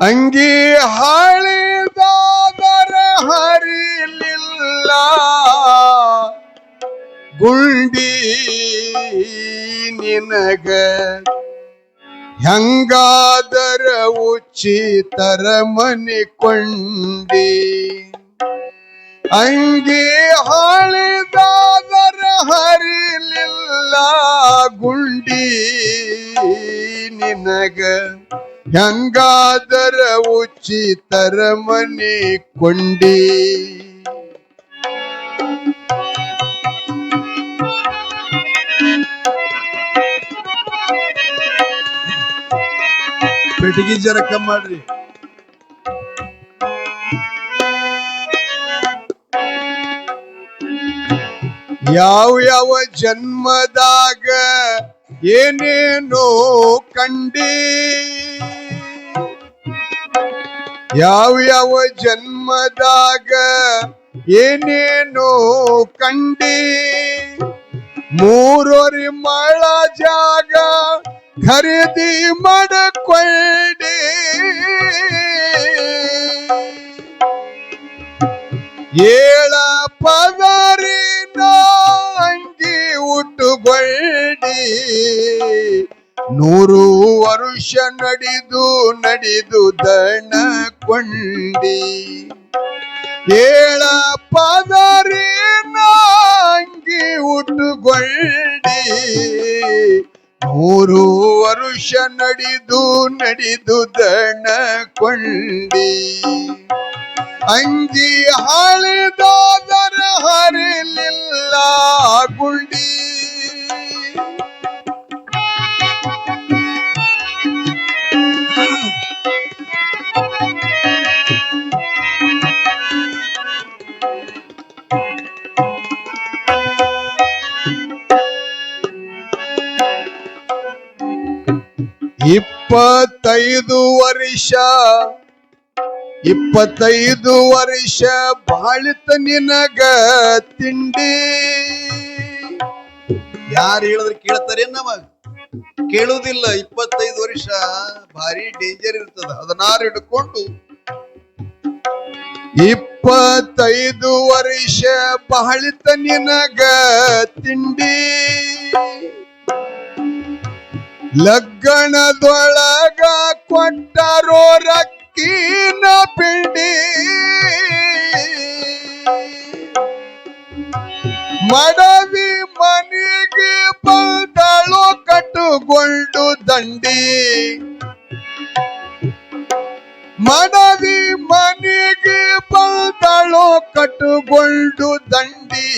ಅಂಗಿ ಹಾಳಿದಾದರ ಹರಿಲಿಲ್ಲ ಗುಂಡಿ ನಿನಗ ಹೆಂಗಾದರ ಉಚಿತರ ಮನಿಕೊಂಡಿ ಅಂಗಿ ಹಾಳಿದಾದರ ಹರಿಲಿಲ್ಲ ಗುಂಡಿ ನಿನಗ ಹೆಂಗಾದರ ಉಚಿತರ ಮನಿಕೊಂಡಿ ಪೆಟ್ಟಿಗೆ ಜರ ಕಮ್ಮಿ ಮಾಡ್ರಿ. ಯಾವ ಯಾವ ಜನ್ಮದಾಗ ಏನೇನೋ ಕಂಡಿ ಯಾವ ಯಾವ ಜನ್ಮದಾಗ ಏನೇನೋ ಕಂಡಿ ಮೂರೊರಿ ಮಳ ಜಾಗ ಖರೀದಿ ಮಾಡಿಕೊಳ್ಳಿ ಏಳ ಪದರಿನ ಅಂಗಿ ಉಟ್ಟುಕೊಳ್ಳಿ 100 ವರುಷ ನಡೆದು ದಣ ಕೊಂಡಿ ಏಳ ಪದರಿನ ಅಂಗಿ ಉಟ್ಟುಕೊಳ್ಳಿ 100 ವರುಷ ನಡೆದು ದಣ ಕೊಂಡಿ ಅಂಗಿ ಹಾಳಿದಾದರ ಹರಿಲಿಲ್ಲ ಗುಂಡಿ ಇಪ್ಪತ್ತೈದು ವರ್ಷ ಬಾಳಿತ ನಿನಗ ತಿಂಡಿ ಯಾರು ಹೇಳಿದ್ರೆ ಕೇಳ್ತಾರೆ ನಮಗ ಕೇಳುವುದಿಲ್ಲ. 25 ವರ್ಷ ಭಾರಿ ಡೇಂಜರ್ ಇರ್ತದ. 16 ಹಿಡ್ಕೊಂಡು 25 ವರ್ಷ ಬಾಳಿತ ನಿನಗ ತಿಂಡಿ ಲಗ್ನದೊಳಗ ಕೊಟ್ಟರೋ ರಕ್ಕಿನ ಪಿಂಡಿ ಮಡವಿ ಮನೆಗೆ ಬಂದಳು ಕಟ್ಟುಕೊಂಡು ದಂಡಿ ಮಡವಿ ಮನೆಗೆ ಬಂದಳು ಕಟ್ಟುಕೊಂಡು ದಂಡಿ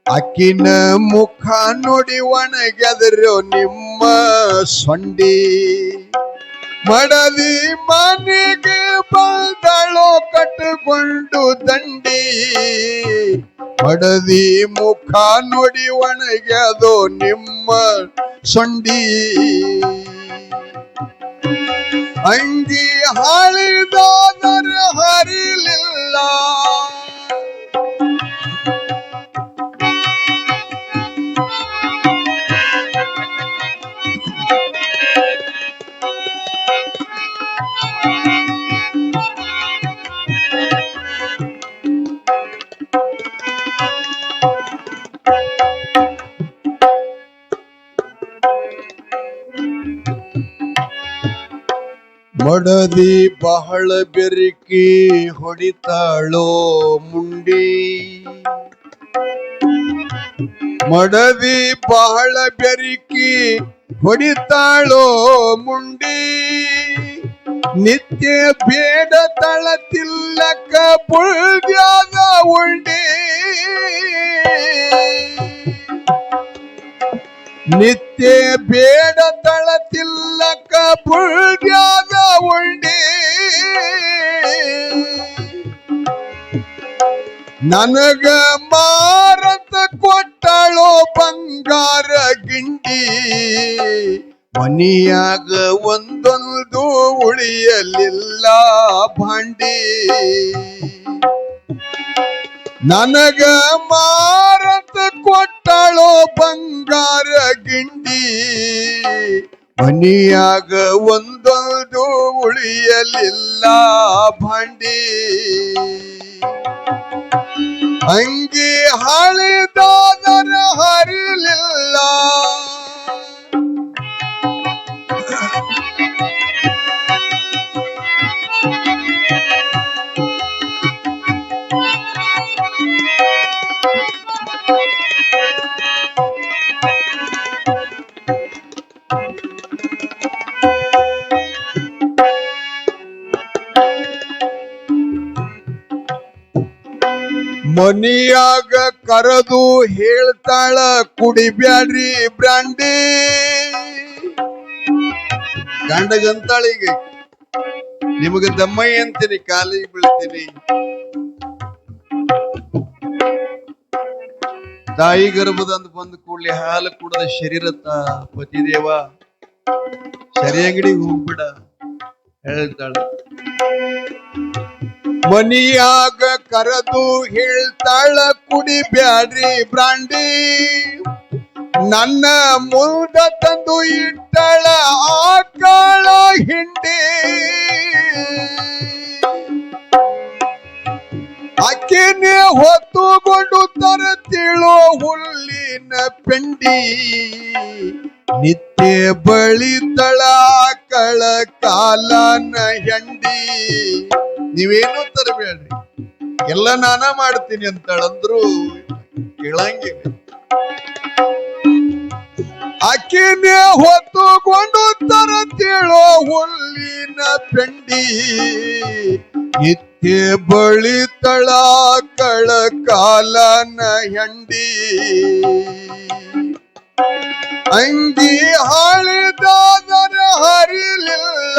ಅಕ್ಕಿನ ಮುಖ ನೋಡಿ ಒಣಗೆದರು ನಿಮ್ಮ ಸೊಂಡಿ ಮಡದಿ ಮನೆಗೆ ಬಂದಳು ಕಟ್ಟುಕೊಂಡು ದಂಡಿ ಮಡದಿ ಮುಖ ನೋಡಿ ಒಣಗ್ಯದೋ ನಿಮ್ಮ ಸೊಂಡಿ ಅಂಗಿ ಹಾಳಿದಾದರ ಹರಿಲಿಲ್ಲ ಮಡದಿ ಬಹಳ ಬೆರಕಿ ಹೊಡಿತಾಳೋ ಮುಂಡಿ ಮಡದಿ ಬಹಳ ಬೆರಕಿ ಹೊಡಿತಾಳೋ ಮುಂಡಿ ನಿತ್ಯ ಬೇಡ ತಳತಿಲ್ಲಕ ಪುಳ್ಯಾದ ಉಂಡಿ ನಿತ್ಯ ಬೇಡ ತಳತಿಲ್ಲಕ ಪುಳ್ಯಾದ ಉಂಡಿ ನನಗ ಮಾರತ ಕೊಟ್ಟಳೋ ಬಂಗಾರ ಗಿಂಡಿ ಮನಿಯಾಗ ಒಂದೊಂದು ಉಳಿಯಲಿಲ್ಲ ಭಾಂಡಿ ನನಗ ಮಾರತ ಕೊಟ್ಟಳೋ ಬಂಗಾರ ಗಿಂಡಿ ಮನಿಯಾಗ ಒಂದೊಂದು ಉಳಿಯಲಿಲ್ಲ ಭಾಂಡಿ, ಅಂಗಿ ಹಾಳಿದಾದರ ಹರಿಲಿಲ್ಲ. ಮನಿಯಾಗ ಕರೆದು ಹೇಳ್ತಾಳ ಕುಡಿಬ್ಯಾಡ್ರಿ ಬ್ರಾಂಡಿ. ಗಂಡಗಂತಾಳೀಗ ನಿಮಗ ದಮ್ಮಯ್ಯ ಅಂತೀನಿ, ಕಾಲಿಗೆ ಬೀಳ್ತೀನಿ. ತಾಯಿ ಗರ್ಭದಂದು ಬಂದ ಕೂಡ್ಲೆ ಹಾಲು ಕುಡದ ಶರೀರತ್ತ ಪತಿದೇವ ಸರಿ ಅಂಗಡಿಗೆ ಹೋಗ್ಬಿಡ ಹೇಳ್ತಾಳ. ಮನಿಯಾಗ ಕರೆದು ಹೇಳ್ತಾಳ ಕುಡಿಬ್ಯಾಡ್ರಿ ಬ್ರಾಂಡಿ, ನನ್ನ ಮುಂದ ತಂದು ಇಟ್ಟಳ ಆಕಳ ಹಿಂಡಿ. ಅಕ್ಕಿನೇ ಹೊತ್ತುಕೊಂಡು ತರತಿಳೋ ಹುಲ್ಲಿನ ಪೆಂಡಿ, ನಿತ್ಯ ಬಳಿತಳ ಆಕಳ ಕಾಲನ ಹೆಂಡಿ. ನೀವೇನು ತರಬೇಡ್ರಿ, ಎಲ್ಲ ನಾನ ಮಾಡ್ತೀನಿ ಅಂತಾಳಂದ್ರು ಕೇಳಂಗಿಲ್ಲ. ಅಕ್ಕಿನೇ ಹೊತ್ತುಕೊಂಡು ತರತಿಳೋ ಹುಲ್ಲಿನ ಪೆಂಡಿ, ನಿತ್ಯ ಬಳಿತಳ ಆಕಳ ಕಾಲನ ಹೆಂಡಿ. ಅಂಗಿ ಹಾಳಿದಾದರ ಹರಿಲಿಲ್ಲ,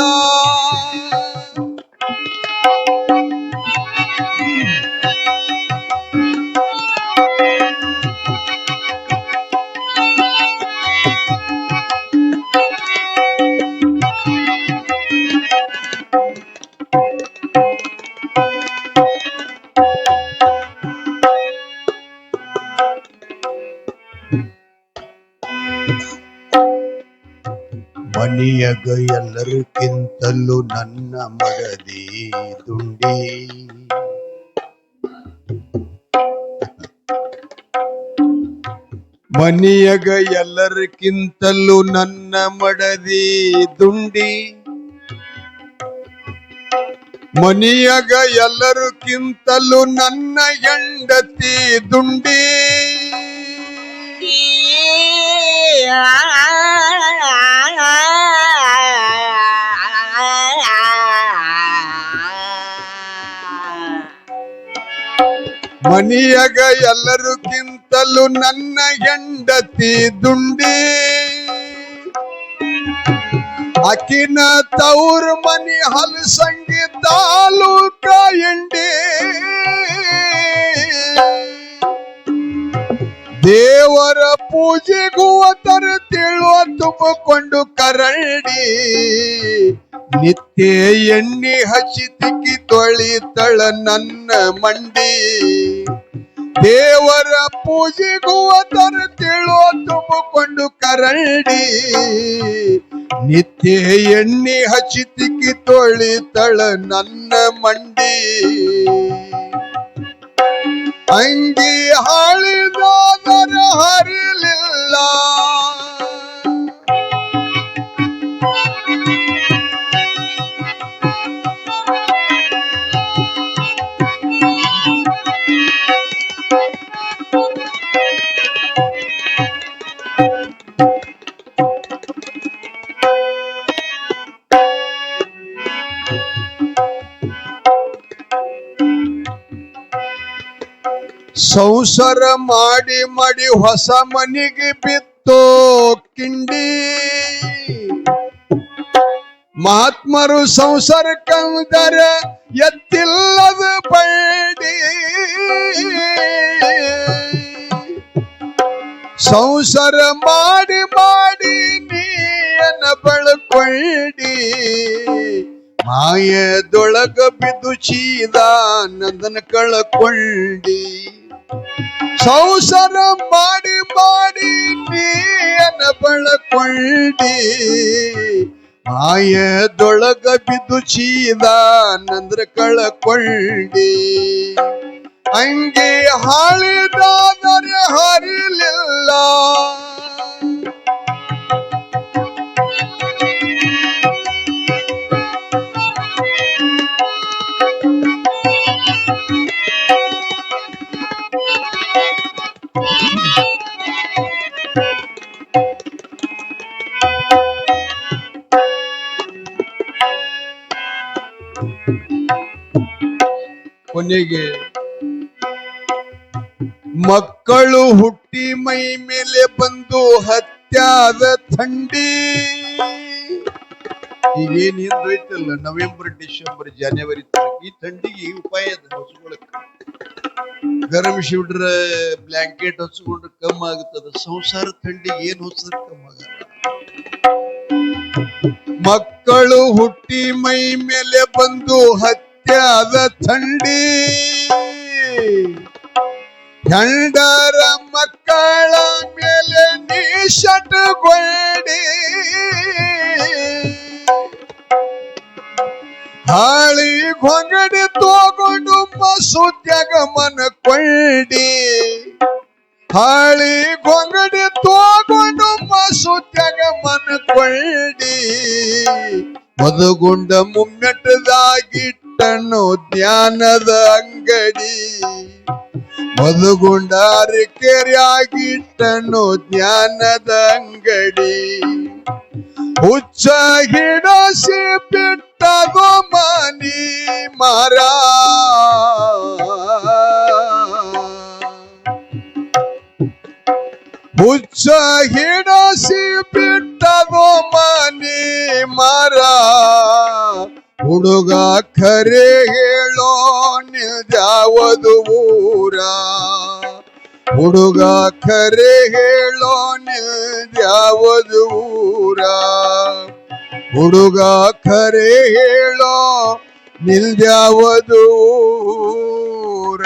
ಮನಿಯಗ ಎಲ್ಲರಿಗಿಂತಲೂ ನನ್ನ ಮಡದಿ ದುಂಡಿ. ಮನಿಯಗ ಎಲ್ಲರಿಗಿಂತಲೂ ನನ್ನ ಮಡದಿ ದುಂಡಿ, ಮನಿಯಗ ಎಲ್ಲರಿಗಿಂತಲೂ ನನ್ನ ಹೆಂಡತಿ ದುಂಡಿ. ಮನಿಯಗ ಎಲ್ಲರಿಗಿಂತಲೂ ನನ್ನ ಹೆಂಡತಿ ದುಂಡಿ, ಅಕಿನ ತವ್ರ ಮನಿ ಹಲಸಂಗಿ ತಾಲೂಕ ಎಂಡಿ. ದೇವರ ಪೂಜೆಗೂ ತರುತ್ತಿಳುವ ತುಂಬಿಕೊಂಡು ಕರಡಿ, ನಿತ್ಯ ಎಣ್ಣೆ ಹಚ್ಚಿ ತಿಕ್ಕಿ ತೊಳಿತಳ ನನ್ನ ಮಂಡಿ. ದೇವರ ಪೂಜೆಗೂ ತರುತ್ತಿಳುವ ತುಂಬಿಕೊಂಡು ಕರಡಿ, ನಿತ್ಯ ಎಣ್ಣೆ ಹಚ್ಚಿ ತಿಕ್ಕಿ ತೊಳಿತಳ ನನ್ನ ಮಂಡಿ. ಅಂಗಿ ಹಾಳಿದಾದರ ಹರಿಲಿಲ್ಲ, ಸಂಸಾರ ಮಾಡಿ ಮಾಡಿ ಹೊಸ ಮನಿಗೆ ಬಿತ್ತೋ ಕಿಂಡಿ. ಮಹಾತ್ಮರು ಸಂಸಾರ ಕಂದರ ಎತ್ತಿಲ್ಲದ ಬಳ್ಳಿ, ಸಂಸಾರ ಮಾಡಿ ಮಾಡಿ ನೀಯನ ಬಳಕೊಳ್ಳಿ, ಮಾಯದೊಳಗ ಬಿದ್ದು ಚೀದ ನಂದನ ಕಳಕೊಳ್ಳಿ. ಸಂಸಾರ ಮಾಡಿ ಮಾಡಿ ನೀಯನ ಬಳಕೊಂಡಿ ಮಾಯದೊಳಗ ಬಿದ್ದು ಚೀದಾನಂದ್ರ ಕಳಕೊಂಡಿ ಹಂಗೆ ಹಾಳಿದಾದರೆ ಹರಿಲಿಲ್ಲ ಕೊನೆಗೆ ಮಕ್ಕಳು ಹುಟ್ಟಿ ಮೈ ಮೇಲೆ ಬಂದು ಹತ್ಯಾದ ಥಂಡಿ ಈಗೇನ್ ಹಿಂದೋಯ್ತಲ್ಲ ನವೆಂಬರ್ ಡಿಸೆಂಬರ್ ಜನವರಿ ಈ ಥಂಡಿಗೆ ಉಪಾಯ ಅದ ಹಚ್ಕೊಳಕ್ ಗರಂ ಶಿವ್ಡ್ರ ಬ್ಲಾಂಕೆಟ್ ಹಚ್ಕೊಂಡ್ರೆ ಕಮ್ಮಿ ಆಗುತ್ತದ ಸಂಸಾರ ಥಂಡಿಗೆ ಏನ್ ಹೊಸದ್ರ ಕಮ್ಮಿ ಆಗಲ್ಲ ಮಕ್ಕಳು ಹುಟ್ಟಿ ಮೈ ಮೇಲೆ ಬಂದು ಹತ್ಯಾದ ಥಂಡಿ ಹೆಂಡರ ಮಕ್ಕಳ ಮೇಲೆ ನೀ ಶಟಗೊಂಡಿ ಹಾಳಿ ಗೊಂಗಡಿ ತಗೊಂಡು ಮಸೂತ್ಯಾಗ ಮನಕೊಂಡಿ ಹಾಳಿ ಗೊಂಗಡಿ ತಗೊಂಡು ಮಸೂತ್ಯಾಗ ಮನಕೊಂಡಿ ಮದುಗುಂಡ ಮುಮ್ಮೆಟ್ಟದಾಗಿಟ್ಟನು ಜ್ಞಾನದ ಅಂಗಡಿ ಮದುಗುಂಡ ಅರಿಕೆರೆಯಾಗಿಟ್ಟನು ಜ್ಞಾನದ ಅಂಗಡಿ ಹುಚ್ಚ ಹಿಡಸಿ ಬಿಟ್ಟದು ಮನಿ ಮರ ಹುಚ್ಚ ಹಿಡಸಿ ಬಿಟ್ಟದು ಮನಿ ಮರ ಹುಡುಗ ಖರೆ ಹೇಳೋ ನಿಲ್ದಾವದು ಊರ ಹುಡುಗ ಖರೆ ಹೇಳೋ ನಿಲ್ದಾವದು ಊರ ಹುಡುಗ ಖರೆ ಹೇಳೋ ನಿಲ್ದಾವದು ಊರ